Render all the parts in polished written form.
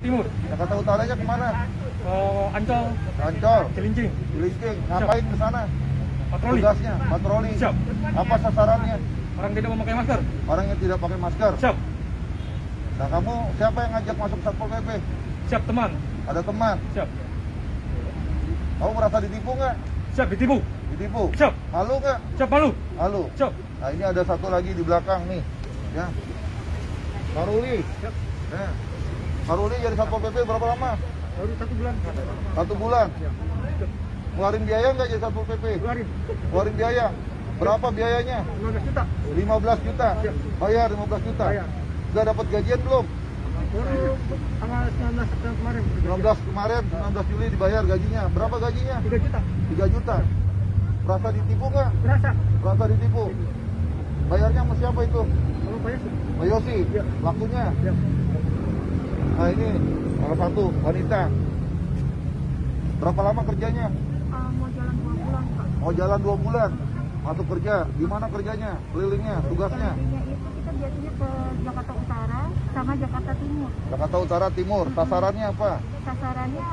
Timur. Jakarta Utaranya kemana? Ancol. Ancol. Cilincing. Cilincing. Ngapain ke sana? Patroli. Tugasnya patroli. Siap. Apa sasarannya? Orang tidak memakai masker. Orang yang tidak pakai masker. Siap. Nah, kamu siapa yang ngajak masuk Satpol PP? Siap teman. Ada teman. Siap. Kamu merasa ditipu nggak? Siap ditipu. Ditipu. Siap. Malu nggak? Siap malu. Malu. Siap. Nah, ini ada satu lagi di belakang nih. Ya. Karuli. Siap. Ya. Karuli jadi Satpol PP berapa lama? Baru 1 bulan. 1 bulan. Siap. Ngeluarin biaya nggak jadi Satpol PP? Keluarin. Ngeluarin biaya. Berapa biayanya? 15 juta. 15 juta. Siap. Bayar 15 juta. Bayar. Udah dapat gajian belum? Baru tanggal 19 September kemarin. 19 kemarin, 19 Juli dibayar gajinya. Berapa gajinya? 3 juta. 3 juta. Merasa ditipu nggak? Berasa. Merasa ditipu. Bayarnya sama siapa itu? Kalau bayar sih. Pak Yosi, Iya. lakunya. Siap. Nah, ini salah satu wanita. Berapa lama kerjanya? Mau jalan 2 bulan, Pak. Mau jalan 2 bulan. Masuk kerja. Di mana kerjanya? Kelilingnya, tugasnya? Selebihnya itu kita biasanya ke Jakarta Utara sama Jakarta Timur. Jakarta Utara, Timur. Sasarannya apa? Sasarannya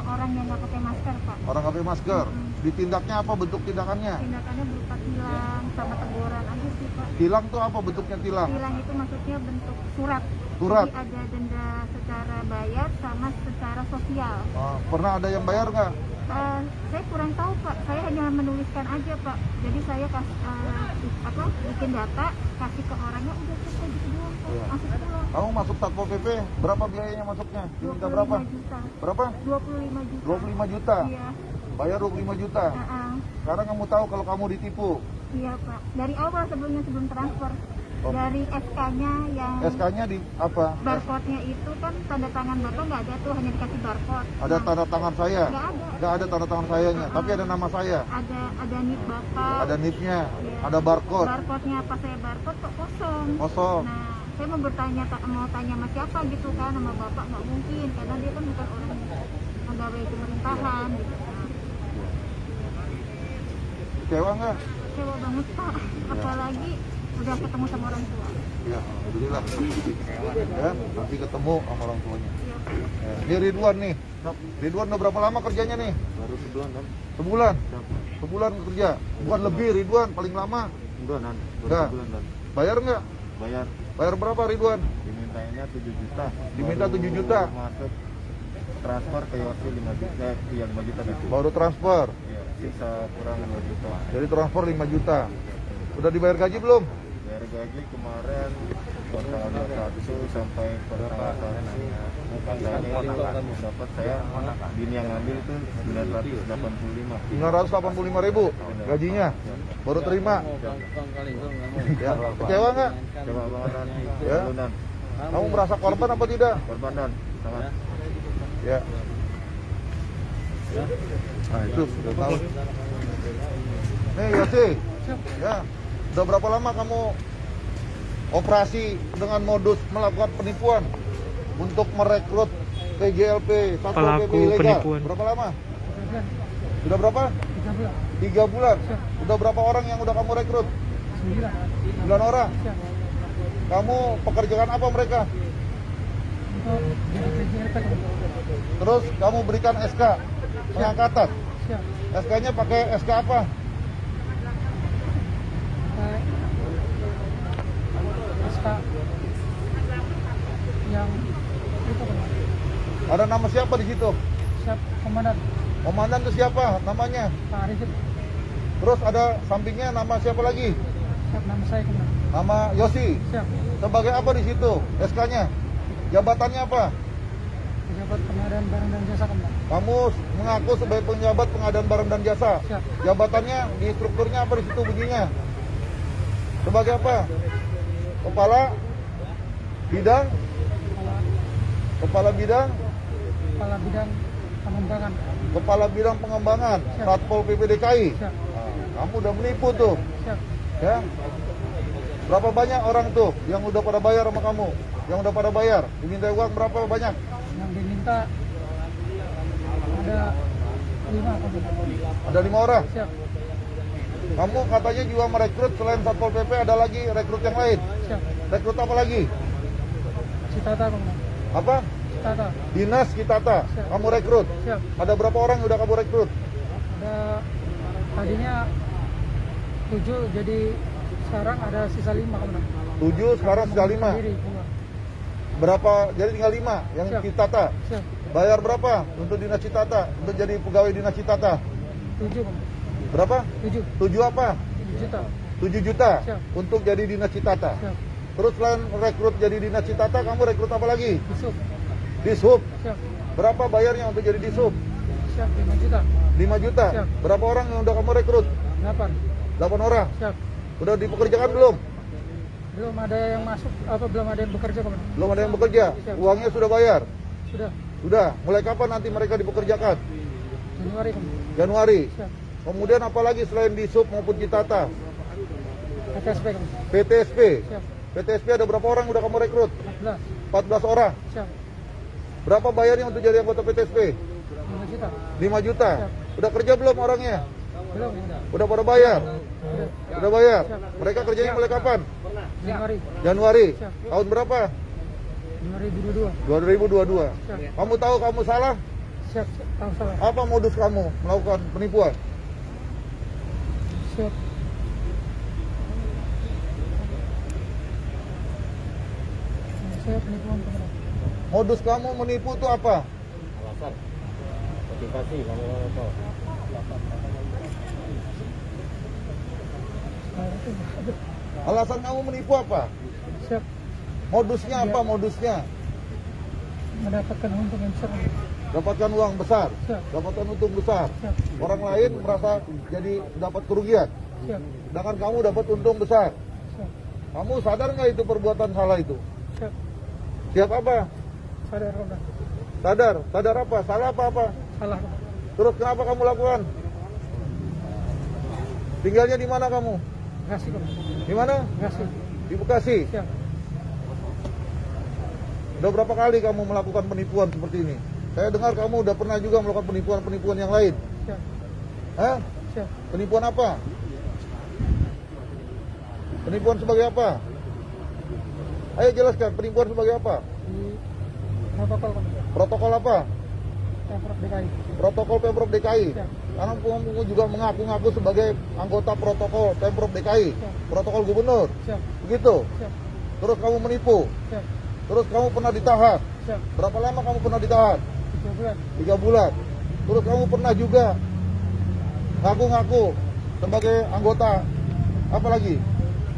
orang yang nggak pakai masker, Pak. Orang nggak pakai masker. Ditindaknya apa bentuk tindakannya? Tindakannya berupa tilang sama teguran aja sih, Pak. Tilang tuh apa bentuknya tilang? Tilang itu maksudnya bentuk surat. Surat. Jadi ada denda secara bayar sama secara sosial. Pernah ada yang bayar nggak? Saya kurang tahu, Pak. Saya hanya menuliskan aja, Pak. Jadi saya bikin data, kasih ke orangnya, udah selesai gitu doang, Pak. Iya. Masuk pulang. Kamu masuk Satpol PP, berapa biayanya masuknya? Diminta berapa? 25 juta. Berapa? 25 juta. 25 juta. Iya. Bayar 25 juta. Sekarang kamu tahu kalau kamu ditipu. Iya, Pak. Dari awal sebelum transfer. Oh. Dari SK-nya yang SK-nya di apa? barcode-nya itu kan tanda tangan Bapak nggak ada tuh, hanya dikasih barcode. Ada tanda tangan saya? Nggak ada. Nggak ada tanda tangan sayanya, tapi ada nama saya. Ada NIP Bapak. Ada NIP-nya, Iya. ada barcode. Barcode-nya apa saya barcode kok kosong. Kosong. Nah, saya mau tanya sama siapa gitu kan, sama Bapak nggak mungkin karena dia kan bukan orang pegawai pemerintahan gitu. Kecewa nggak? Kecewa banget, Pak. Apalagi udah ketemu sama orang tua. Ya, alhamdulillah. Ya, nanti ketemu sama orang tuanya. Iya. Ya, ini Ridwan nih. Ridwan udah berapa lama kerjanya nih? Baru sebulan kan? Sebulan? Sebulan kerja? Bukan lebih Ridwan, paling lama. Enggak nan, baru Enggak. sebulan nan. Bayar nggak? Bayar, Bayar berapa Ridwan? dimintanya 7 juta. Diminta Baru 7 juta. Masuk transfer ke Yosi 5 juta, iya 5 juta gitu. Baru transfer. Iya, sisa kurang 2 juta. Jadi transfer 5 juta. Udah dibayar gaji belum? Bayar gaji kemarin tanggal 21 sampai tanggal 1 dapat saya bini yang ngambil itu 985. 985.000 gajinya. Baru terima. Ya, kecewa nggak? Coba banget nan, Ya. Lu, Nan. Kamu merasa korban apa tidak? Korban nan, sangat. Ya. Nah, itu sudah tahu. Nih Yosi. Ya. Udah berapa lama kamu operasi dengan modus melakukan penipuan untuk merekrut PJLP, Satpol PP Pelaku ilegal? penipuan. Berapa lama? Sudah berapa? 3 bulan. Udah berapa orang yang udah kamu rekrut? 9 orang. Kamu pekerjaan apa mereka? Terus kamu berikan SK pengangkatan. SK-nya pakai SK apa? Yang itu kan Ada nama siapa di situ? siap komandan Komandan itu siapa namanya? Pak Arifin, Terus ada sampingnya nama siapa lagi? siap nama saya komandan, Nama Yosi. siap Sebagai apa di situ? SK-nya? Jabatannya apa? pejabat pengadaan barang dan jasa komandan, Kamu mengaku sebagai penjabat pengadaan barang dan jasa. siap Jabatannya di strukturnya apa di situ bunyinya? Sebagai apa? Kepala bidang, kepala bidang, kepala bidang pengembangan, kepala bidang pengembangan Siap. Satpol PP DKI. siap Kamu udah menipu tuh, siap ya? Berapa banyak orang tuh yang udah pada bayar sama kamu? Yang udah pada bayar, diminta uang berapa banyak? yang diminta ada 5 komandan, Ada 5 orang. siap Kamu katanya juga merekrut selain Satpol PP ada lagi rekrut yang lain. siap Rekrut apa lagi? Citata komandan, Apa? Citata. Dinas Citata. Siap. Kamu rekrut. Siap. Ada berapa orang yang udah kamu rekrut? Ada tadinya 7, jadi sekarang ada sisa 5 komandan. 7, sekarang sudah 5. Sendiri, semua. Berapa? Jadi tinggal 5 yang Siap. Citata. Siap. Bayar berapa untuk Dinas Citata? Untuk jadi pegawai Dinas Citata? 7 komandan. Berapa? 7 7 apa? juta. 7 juta Siap. untuk jadi Dinas Citata. Siap. Terus selain rekrut jadi Dinas Citata, kamu rekrut apa lagi? Besok. Dishub. Siap. Berapa bayarnya untuk jadi Dishub? Siap 5 juta. 5 juta. Siap. Berapa orang yang udah kamu rekrut? 8. 8 orang. Siap. Udah dipekerjakan belum? Belum ada yang masuk, belum ada yang bekerja komandan. Belum ada yang bekerja. Siap. Uangnya sudah bayar. Sudah. Sudah. Mulai kapan nanti mereka dipekerjakan? Januari komandan. Januari. Siap. Kemudian apa lagi selain Dishub maupun Citata? PTSP komandan. PTSP. Siap. PTSP ada berapa orang udah kamu rekrut? 14. 14 orang. Siap. Berapa bayarnya untuk jadi anggota PTSP? 5 juta. 5 juta. Siap. Udah kerja belum orangnya? Belum komandan. Udah pada bayar? Sudah. Udah bayar? Siap. Mereka kerjanya mulai kapan? Januari. Januari. Siap. Tahun berapa? 2022. 2022. Siap. Kamu tahu kamu salah? Siap. Tahu salah. Apa modus kamu melakukan penipuan? Siap. Saya penipuan komandan. Modus kamu menipu itu apa? Alasan motivasi kamu apa? Sekarang itu ada. Alasan kamu menipu apa? Siap. Modusnya apa modusnya? Mendapatkan untung yang besar. Dapatkan uang besar, Siap. dapatkan untung besar. Siap. Orang lain merasa jadi dapat kerugian, Siap. sedangkan kamu dapat untung besar. Siap. Kamu sadar nggak itu perbuatan salah itu? Siap. Siap apa? Sadar komandan. Sadar, sadar apa? Salah apa? Salah komandan. Terus kenapa kamu lakukan? Tinggalnya di mana kamu? Bekasi komandan. Di mana? Bekasi. Di Bekasi. Siap. Udah berapa kali kamu melakukan penipuan seperti ini? Saya dengar kamu udah pernah juga melakukan penipuan-penipuan yang lain. Siap. Hah? Siap. Penipuan apa? Penipuan sebagai apa? Ayo jelaskan, penipuan sebagai apa? Di protokol komandan. Protokol apa? Pemprov DKI. Protokol Pemprov DKI. Siap. Karena kamu juga mengaku-ngaku sebagai anggota protokol Pemprov DKI. Siap. Protokol gubernur. Siap. Begitu. Siap. Terus kamu menipu. Siap. Terus kamu pernah ditahan. Siap. Berapa lama kamu pernah ditahan? 3 bulan. 3 bulan. Terus kamu pernah juga ngaku-ngaku sebagai anggota apa lagi?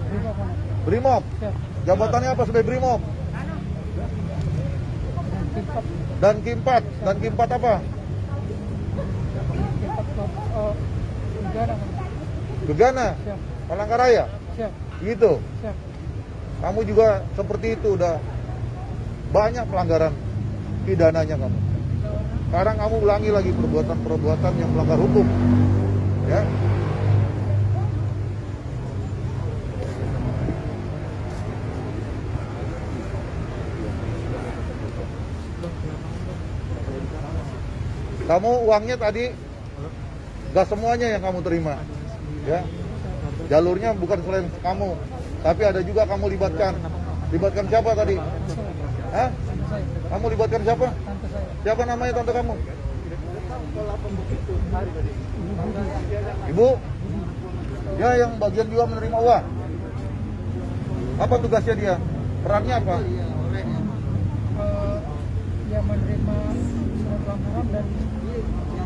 Terima komandan. Brimob. Siap. Jabatannya apa sebagai Brimob? Dan Kimpat. Dan Kimpat. Dan Kimpat apa? Kimpat Gegana komandan. Gegana. Siap. Palangkaraya. Siap. Gitu. Siap. Kamu juga seperti itu udah banyak pelanggaran pidananya kamu. Sekarang kamu ulangi lagi perbuatan-perbuatan yang melanggar hukum. Ya. Kamu uangnya tadi gak semuanya yang kamu terima. Ya. Jalurnya bukan selain kamu, tapi ada juga kamu libatkan. Libatkan siapa tadi? Hah? Tante saya. Kamu libatkan siapa? Tante saya. Siapa namanya tante kamu? Ibu Budi. Ibu? Ya, yang bagian juga menerima uang. Apa tugasnya dia? Perannya apa? Dia menerima surat lamaran dan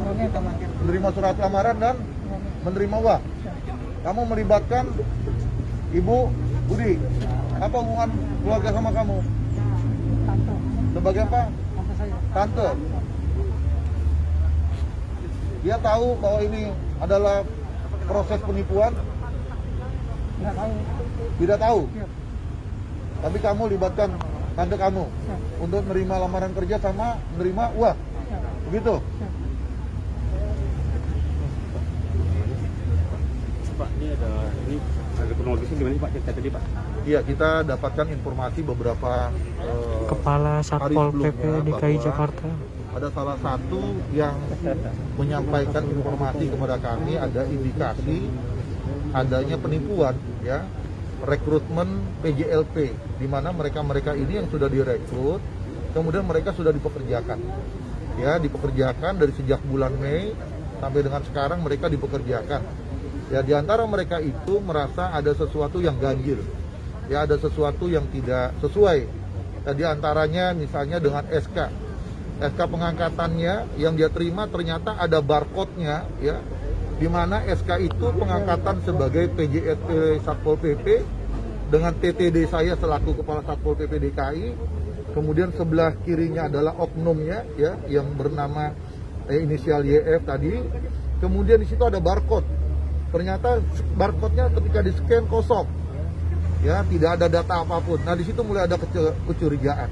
uangnya komandan. Menerima surat lamaran dan Uangnya. menerima uang. Siap. Kamu melibatkan Ibu Budi. Apa hubungan keluarga sama kamu? Tante. Sebagai apa? Tante saya. Tante. Dia tahu bahwa ini adalah proses penipuan? Nggak tahu. Tidak tahu. Siap. Tapi kamu libatkan tante kamu Siap. untuk menerima lamaran kerja sama menerima uang. Siap. Begitu? Siap. Pak, ini ada kronologisnya gimana sih Pak cerita tadi Pak? Iya, kita dapatkan informasi beberapa Kepala Satpol hari PP sebelumnya DKI bahwa Jakarta. ada salah satu yang menyampaikan informasi kepada kami ada indikasi adanya penipuan, ya, rekrutmen PJLP, di mana mereka ini yang sudah direkrut kemudian mereka sudah dipekerjakan. Ya, dipekerjakan dari sejak bulan Mei sampai dengan sekarang mereka dipekerjakan. Ya, di antara mereka itu merasa ada sesuatu yang ganjil. Ya, ada sesuatu yang tidak sesuai. Ya, di antaranya misalnya dengan SK pengangkatannya yang dia terima ternyata ada barcode-nya, ya, di mana SK itu pengangkatan sebagai PJSP Satpol PP dengan TTD saya selaku Kepala Satpol PP DKI. Kemudian sebelah kirinya adalah oknumnya, ya, yang bernama inisial YF tadi. Kemudian di situ ada barcode. Ternyata barcode-nya ketika di-scan kosong. Ya, tidak ada data apapun. Nah, di situ mulai ada kecurigaan.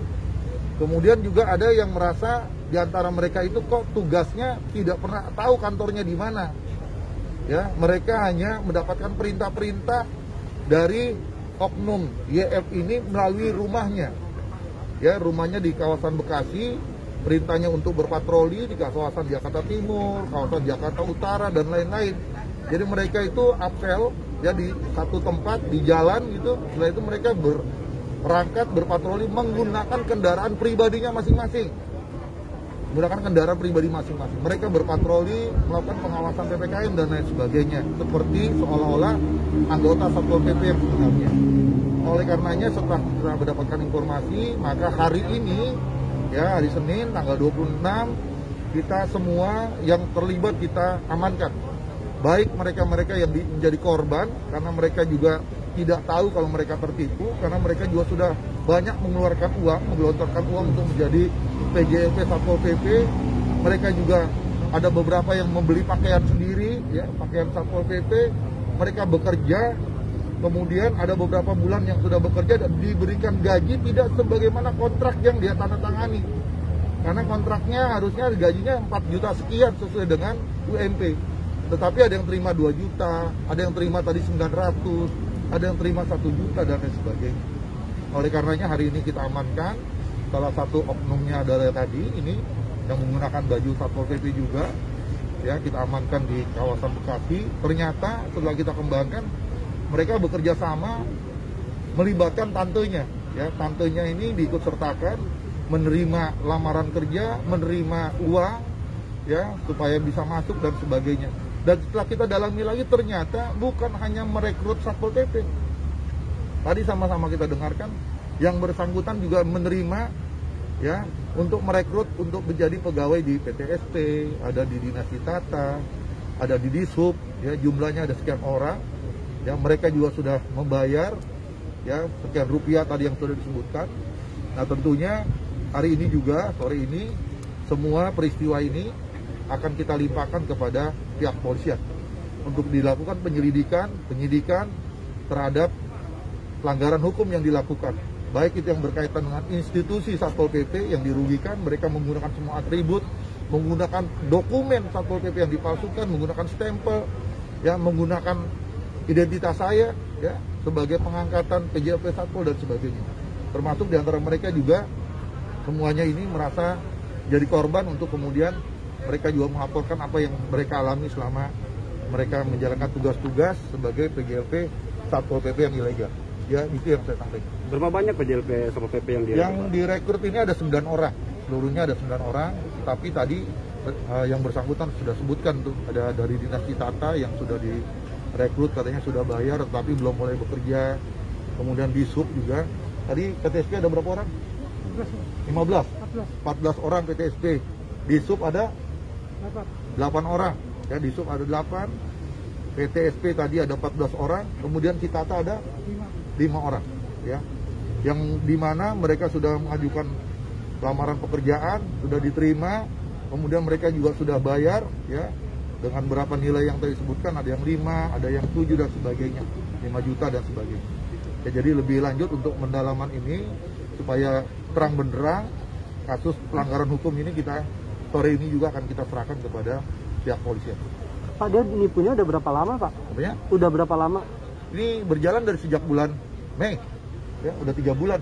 Kemudian juga ada yang merasa di antara mereka itu kok tugasnya tidak pernah tahu kantornya di mana. Ya, mereka hanya mendapatkan perintah-perintah dari oknum YF ini melalui rumahnya. Ya, rumahnya di kawasan Bekasi, perintahnya untuk berpatroli di kawasan Jakarta Timur, kawasan Jakarta Utara dan lain-lain. Jadi mereka itu absel ya di satu tempat di jalan gitu. Setelah itu mereka berangkat berpatroli menggunakan kendaraan pribadinya masing-masing. Menggunakan kendaraan pribadi masing-masing. Mereka berpatroli, melakukan pengawasan PPKM dan lain sebagainya. Seperti seolah-olah anggota Satpol PP yang sebenarnya. Oleh karenanya setelah mendapatkan informasi, maka hari ini, ya, hari Senin tanggal 26, kita semua yang terlibat kita amankan. Baik mereka-mereka yang menjadi korban, karena mereka juga tidak tahu kalau mereka tertipu, karena mereka juga sudah banyak mengeluarkan uang, menggelontorkan uang untuk menjadi PJSP Satpol PP. Mereka juga ada beberapa yang membeli pakaian sendiri, ya, pakaian Satpol PP. Mereka bekerja. Kemudian ada beberapa bulan yang sudah bekerja dan diberikan gaji tidak sebagaimana kontrak yang dia tanda tangani. Karena kontraknya harusnya gajinya 4 juta sekian sesuai dengan UMP. Tetapi ada yang terima 2 juta, ada yang terima tadi 900, ada yang terima 1 juta dan lain sebagainya. Oleh karenanya hari ini kita amankan salah satu oknumnya adalah tadi ini yang menggunakan baju Satpol PP juga. Ya, kita amankan di kawasan Bekasi. Ternyata setelah kita kembangkan mereka bekerja sama melibatkan tantenya, ya, tantenya ini diikut sertakan menerima lamaran kerja, menerima uang, ya, supaya bisa masuk dan sebagainya. Dan setelah kita dalami lagi ternyata bukan hanya merekrut Satpol PP. Tadi sama-sama kita dengarkan yang bersangkutan juga menerima, ya, untuk merekrut untuk menjadi pegawai di PTSP, ada di Dinas Tata, ada di Dishub, ya, jumlahnya ada sekian orang. Ya, mereka juga sudah membayar, ya, sekian rupiah tadi yang sudah disebutkan. Nah, tentunya hari ini juga, sore ini, semua peristiwa ini akan kita limpahkan kepada pihak polisian untuk dilakukan penyidikan terhadap pelanggaran hukum yang dilakukan. Baik itu yang berkaitan dengan institusi Satpol PP yang dirugikan, mereka menggunakan semua atribut, menggunakan dokumen Satpol PP yang dipalsukan, menggunakan stempel, ya, menggunakan identitas saya, ya, sebagai pengangkatan PJSP Satpol dan sebagainya. Termasuk di antara mereka juga semuanya ini merasa jadi korban untuk kemudian mereka juga melaporkan apa yang mereka alami selama mereka menjalankan tugas-tugas sebagai PJLP Satpol PP yang ilegal. Ya, itu yang saya sampaikan. Berapa banyak PJLP Satpol PP yang direkrut? Yang direkrut ini ada 9 orang. Seluruhnya ada 9 orang, tapi tadi yang bersangkutan sudah sebutkan tuh, ada dari Dinas Tata yang sudah direkrut katanya sudah bayar tapi belum mulai bekerja. Kemudian di Sub juga. Tadi PTSP ada berapa orang? 14 orang PTSP. Di Sub ada 8 orang. Ya, di Sub ada 8. PTSP tadi ada 14 orang. Kemudian Citata ada 5 orang. Ya. Yang dimana mereka sudah mengajukan lamaran pekerjaan, sudah diterima. Kemudian mereka juga sudah bayar, ya, dengan berapa nilai yang tadi disebutkan, ada yang 5, ada yang 7 dan sebagainya, 5 juta dan sebagainya. Ya, jadi lebih lanjut untuk pendalaman ini supaya terang benderang kasus pelanggaran hukum ini kita sore ini juga akan kita serahkan kepada pihak polisian. Pak, dia nipunya udah berapa lama, Pak? Apanya? Udah berapa lama? Ini berjalan dari sejak bulan Mei, ya, udah 3 bulan.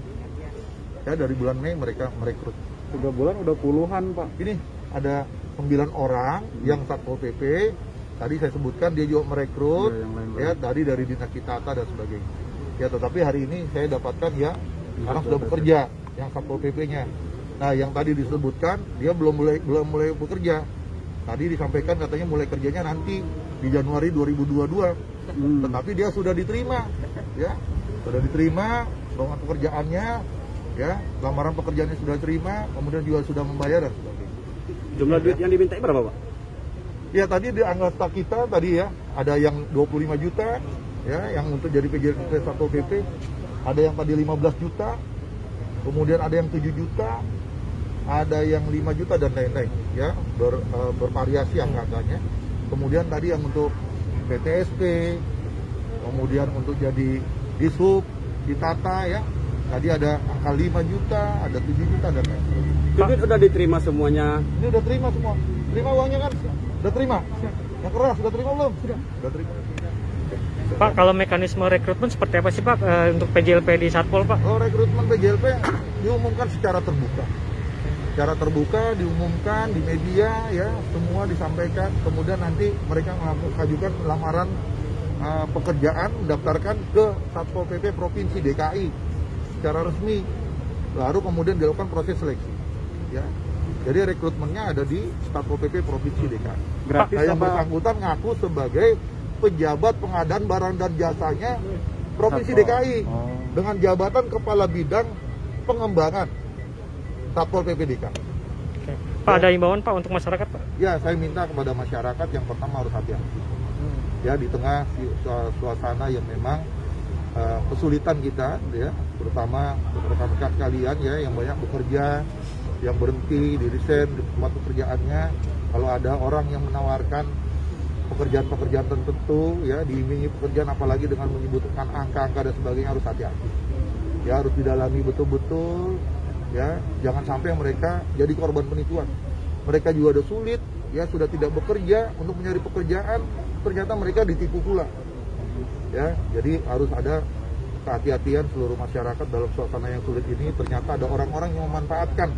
Ya, dari bulan Mei mereka merekrut. 3 bulan udah puluhan, Pak. Ini ada 9 orang yang Satpol PP. Tadi saya sebutkan dia juga merekrut, ya, dari Dinas Tata dan sebagainya. Ya, tetapi hari ini saya dapatkan ya sekarang sudah bekerja yang Satpol PP-nya. Nah, yang tadi disebutkan dia belum mulai bekerja. Tadi disampaikan katanya mulai kerjanya nanti di Januari 2022. Tetapi dia sudah diterima, ya. Sudah diterima lowongan pekerjaannya, ya. Lamaran pekerjaannya sudah diterima, kemudian juga sudah membayar dan sebagainya. Jumlah duit yang dimintai berapa, Pak? Ya, tadi di anggota kita tadi ya, ada yang 25 juta, ya, yang untuk jadi PJLP Satpol PP, ada yang tadi 15 juta, kemudian ada yang 7 juta, ada yang 5 juta dan lain-lain, ya, bervariasi angka-angkanya. Kemudian tadi yang untuk PTSP, kemudian untuk jadi Dishub, ditata, ya, tadi ada angka 5 juta, ada 7 juta dan lain-lain. Duit udah diterima semuanya. Ini udah terima semua, terima uangnya kan? Udah terima? Yang keras sudah terima belum? Sudah terima. Pak, kalau mekanisme rekrutmen seperti apa sih Pak untuk PJLP di Satpol Pak? Kalau rekrutmen PJLP diumumkan secara terbuka. Secara terbuka diumumkan di media, ya, semua disampaikan. Kemudian nanti mereka mengajukan lamaran pekerjaan, mendaftarkan ke Satpol PP Provinsi DKI secara resmi. Lalu kemudian dilakukan proses seleksi, ya. Jadi rekrutmennya ada di Satpol PP Provinsi DKI. Gratis Yang apa? bersangkutan ngaku sebagai pejabat pengadaan barang dan jasanya Provinsi Satpol. DKI dengan jabatan Kepala Bidang Pengembangan Satpol PP DKI. Oke. Pak, ada imbauan Pak untuk masyarakat Pak? Ya, saya minta kepada masyarakat yang pertama harus hati-hati. Ya, di tengah suasana yang memang kesulitan kita, ya, terutama rekan-rekan kalian, ya, yang banyak bekerja, yang berhenti di resign di tempat pekerjaannya. Kalau ada orang yang menawarkan pekerjaan-pekerjaan tertentu, ya, diiming-imingi pekerjaan, apalagi dengan menyebutkan angka-angka dan sebagainya, harus hati-hati. Ya, harus didalami betul-betul, ya, jangan sampai mereka jadi korban penipuan. Mereka juga ada sulit, ya, sudah tidak bekerja untuk mencari pekerjaan, ternyata mereka ditipu pula. Ya, jadi harus ada kehati-hatian seluruh masyarakat dalam suasana yang sulit ini. Ternyata ada orang-orang yang memanfaatkan,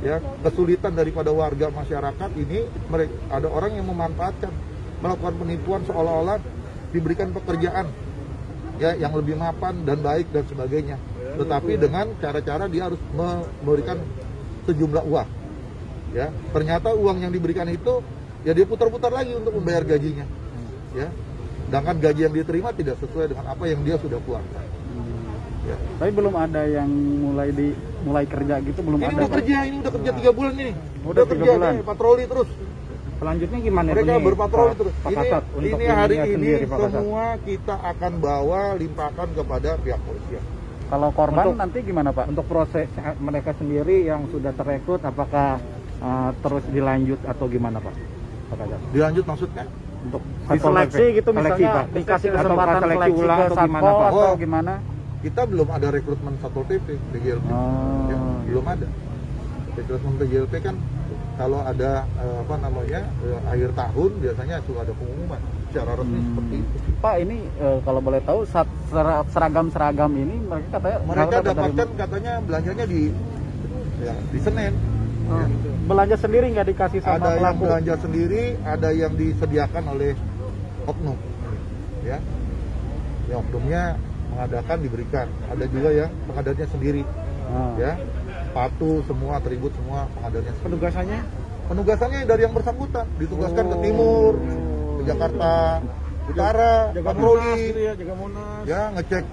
ya, kesulitan daripada warga masyarakat ini. Mereka ada orang yang memanfaatkan, melakukan penipuan seolah-olah diberikan pekerjaan, ya, yang lebih mapan dan baik dan sebagainya. Tetapi dengan cara-cara dia harus memberikan sejumlah uang, ya. Ternyata uang yang diberikan itu, ya, dia putar-putar lagi untuk membayar gajinya, ya. Sedangkan gaji yang diterima tidak sesuai dengan apa yang dia sudah keluarkan. Ya. Tapi belum ada yang mulai kerja gitu, belum Ini ada. udah Pak? kerja, ini udah kerja 3 bulan ini. Udah 3 kerja bulan. nih, patroli terus. Selanjutnya gimana? Mereka berpatroli terus. Pak Kasat, untuk Ini hari ininya ini sendiri, Pak Kasat. semua kita akan bawa limpahkan kepada pihak polisian. Kalau korban Untuk- nanti gimana Pak? Untuk proses mereka sendiri yang sudah terekrut, apakah terus dilanjut atau gimana Pak? Pak Kasat? Dilanjut maksudnya? Untuk Diseleksi gitu Seleksi, misalnya, Pak. dikasih Atau kesempatan seleksi seleksi ulang ke atau gimana Satpol Pak? Oh. Atau gimana? Kita belum ada rekrutmen Satpol PP PJLP. Oh. Ya, belum ada. Rekrutmen PJLP kan kalau ada akhir tahun biasanya suka ada pengumuman secara resmi seperti itu. Pak, ini kalau boleh tahu seragam-seragam ini mereka katanya Mereka dapat dari- dapatkan katanya belanjanya di Senen. Oh. belanja sendiri nggak dikasih sama Ada yang pelaku. belanja sendiri, ada yang disediakan oleh oknum, ya. Yang oknumnya mengadakan diberikan. Ada juga yang pengadaannya sendiri, Oh. ya. Sepatu semua, atribut semua pengadaannya sendiri. Penugasannya Penugasannya dari yang bersangkutan, ditugaskan ke timur, ke Jakarta Utara, patroli, jaga Monas. ya, ngecek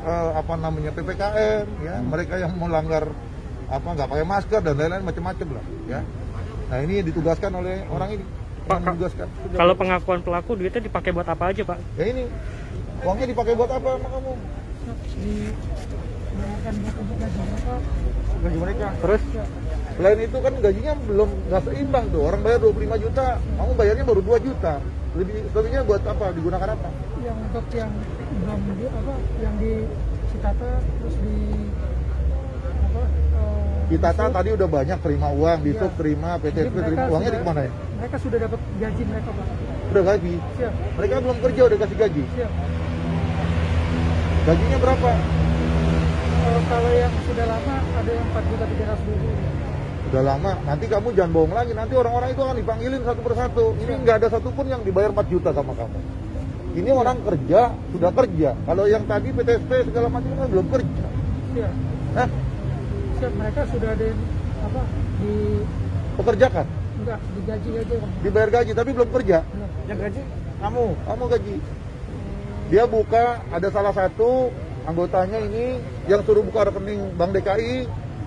PPKM, ya, mereka yang melanggar nggak pakai masker dan lain-lain macam-macam lah, ya. Nah, ini ditugaskan oleh orang ini, Pak, yang ditugaskan. Kalau pengakuan pelaku duitnya dipakai buat apa aja Pak? Ya ini, uangnya dipakai buat apa sama kamu? Gaji mereka. Terus Selain itu kan gajinya nggak seimbang tuh. Orang bayar 25 juta, kamu bayarnya baru 2 juta. Lebihnya buat apa? Digunakan apa? Yang untuk yang belum yang di Citata terus di Kita tadi udah banyak terima uang, di sub Iya. terima, Jadi PTSP terima, mereka uangnya di sudah- mana ya? Mereka sudah dapat gaji mereka Pak. Udah gaji. Siap, Mereka belum kerja udah kasih gaji. siap. Gajinya berapa? Kalau yang sudah lama ada yang 4.300.000. Udah lama. Nanti kamu jangan bohong lagi. Nanti orang-orang itu akan dipanggilin satu persatu. Ini nggak ada satupun yang dibayar 4 juta sama kamu. Ini orang kerja, sudah kerja. Kalau yang tadi PTSP segala macam kan belum kerja. Siap. Hah? Siap, mereka sudah ada yang apa di Pekerjakan, enggak digaji aja kan. dibayar gaji tapi belum kerja. Yang gaji kamu Gaji. Dia buka, ada salah satu anggotanya ini yang suruh buka rekening Bank DKI,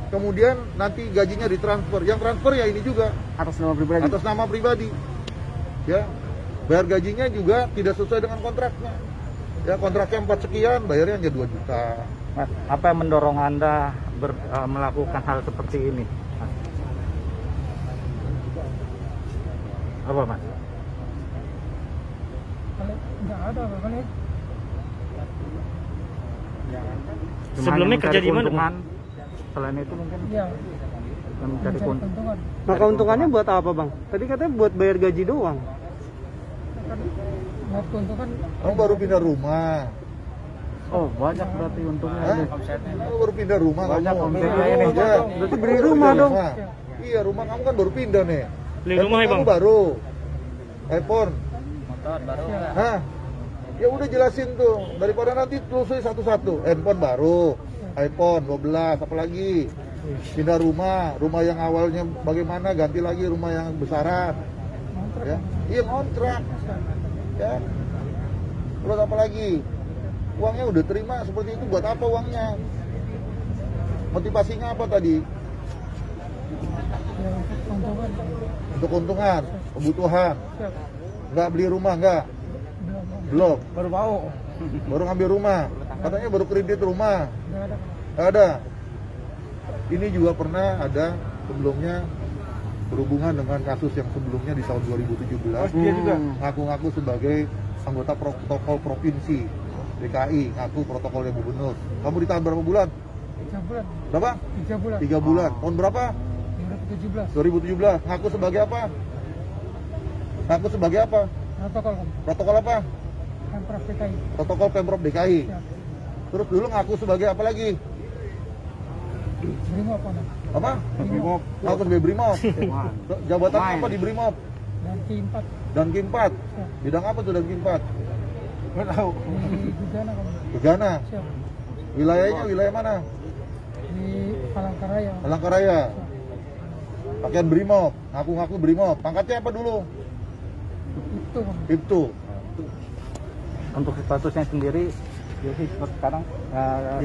kemudian nanti gajinya ditransfer. Yang transfer ya ini juga Atas nama pribadi. atas nama pribadi. Ya, bayar gajinya juga tidak sesuai dengan kontraknya. Ya, kontraknya 4 sekian, bayarnya hanya 2 juta. Mas, apa yang mendorong Anda melakukan hal seperti ini? Mas? Apa, Mas? Kalau nggak ada apa kan ya. Cuma Sebelumnya hanya kerja mencari di mana, keuntungan. Selain itu mungkin Ya, mencari mencari keuntungan. keuntungan. Nah, keuntungannya buat apa, Bang? Tadi katanya buat bayar gaji doang. Kan buat keuntungan Kamu baru pindah rumah. Oh, banyak berarti untungnya. Hah? ini. Kamu baru pindah rumah Banyak kamu. omsetnya ini. Iya. Berarti beli Baru rumah pindah dong. rumah. Iya, rumah kamu kan baru pindah nih. Beli rumah ya, Kamu Bang? baru. iPhone. Hah? Ya udah jelasin tuh, daripada nanti telusuri satu-satu. Handphone baru, iPhone 12, apalagi pindah rumah yang awalnya bagaimana, ganti lagi rumah yang besaran. kontrak. Ya, iya kontrak. Ya. Terus apa lagi? Uangnya udah terima seperti itu, buat apa uangnya? Motivasinya apa tadi? Ya, untuk keuntungan. Untuk keuntungan, kebutuhan. Siap. Nggak beli rumah, nggak? Belum. Belum. baru mau. Baru ngambil rumah. Katanya baru kredit rumah. Nggak ada. Nggak ada. Ini juga pernah ada sebelumnya berhubungan dengan kasus yang sebelumnya di tahun 2017. Dia juga. Ngaku-ngaku sebagai anggota protokol provinsi DKI, ngaku protokolnya gubernur. Kamu ditahan berapa bulan? 3 bulan. Berapa? 3 bulan. 3 bulan. Tahun berapa? 2017. 2017. Ngaku sebagai apa? Ngaku sebagai apa? Protokol kan. Protokol apa? Pemprov DKI. Protokol Pemprov DKI. Siap. Terus dulu ngaku sebagai apa lagi? Brimob mana? Apa? Brimob. Ngaku sebagai Brimob. Jabatan apa di Brimob? Dan K4 Dan K4. Bidang apa tuh dan K4? Nggak tahu. di Gudana kan. Gegana. Siap. Wilayahnya wilayah mana? Di Palangkaraya. Palangkaraya. Pakaian Brimob, ngaku-ngaku Brimob. Pangkatnya apa dulu? Itu kan. Itu. Untuk statusnya sendiri, jadi sekarang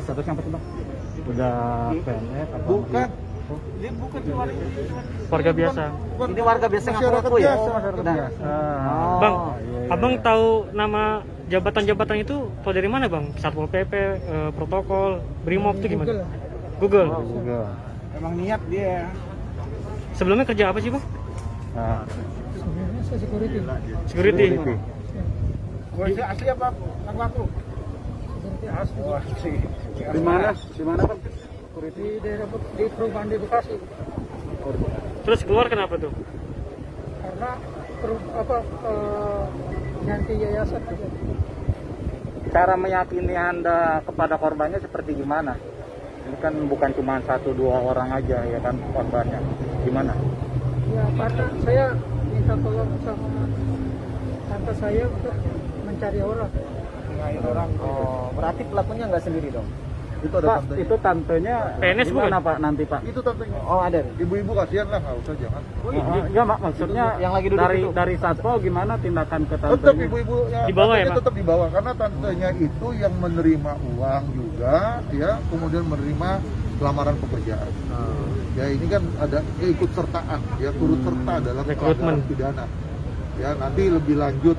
statusnya apa sih, Bang? Udah PNS atau Bukan. Dia bukan cuma Warga biasa. Bukan. Ini warga biasa yang Masyarakat ngaku ya? biasa. Oh, masyarakat biasa. Bang, iya, iya. Abang tahu nama jabatan-jabatan itu tahu dari mana, Bang? Satpol PP, protokol, Brimob itu gimana? Google. Oh, Google. emang niat dia. Sebelumnya kerja apa sih, Bang? Nah, Sebenarnya saya security. Security. Polisi asli apa? Ngaku. Security asli. Oh, asli. Di mana? Di mana, Bang? Di daerah di perumahan di Bekasi. Terus keluar kenapa tuh? Karena ganti yayasan aja. cara meyakini Anda kepada korbannya seperti gimana? Ini kan bukan cuma 1-2 orang aja ya kan korbannya. Gimana? Ya karena saya minta tolong sama tante saya untuk mencari orang. Ngain orang. Oh, berarti pelakunya nggak sendiri dong? Itu ada Pak, tantenya. itu tantenya PNS gimana Pak nanti Pak? Itu tantenya. Oh ada. Ibu-ibu kasihan lah, nggak usah jangan. Ya Mak, maksudnya Yang lagi duduk dari itu. dari satpol gimana tindakan ke Tetap tantenya? ibu-ibu ya, Di bawah ya, tantenya Pak? tetap di bawah karena tantenya itu yang menerima uang juga, ya, kemudian menerima lamaran pekerjaan. Ya ini kan ada ikut sertaan, ya turut serta dalam Rekrutmen. pelanggaran pidana. Ya nanti lebih lanjut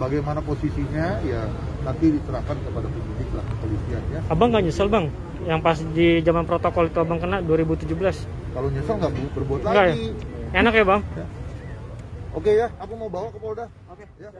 bagaimana posisinya, ya nanti diserahkan kepada penyidik lah, kepolisian ya. Abang nggak nyesel, Bang? Yang pas di zaman protokol itu Abang kena 2017. Kalau nyesel nggak berbuat Enggak ya? lagi. Enak ya, Bang? Oke ya, aku mau bawa ke Polda. Oke. Ya.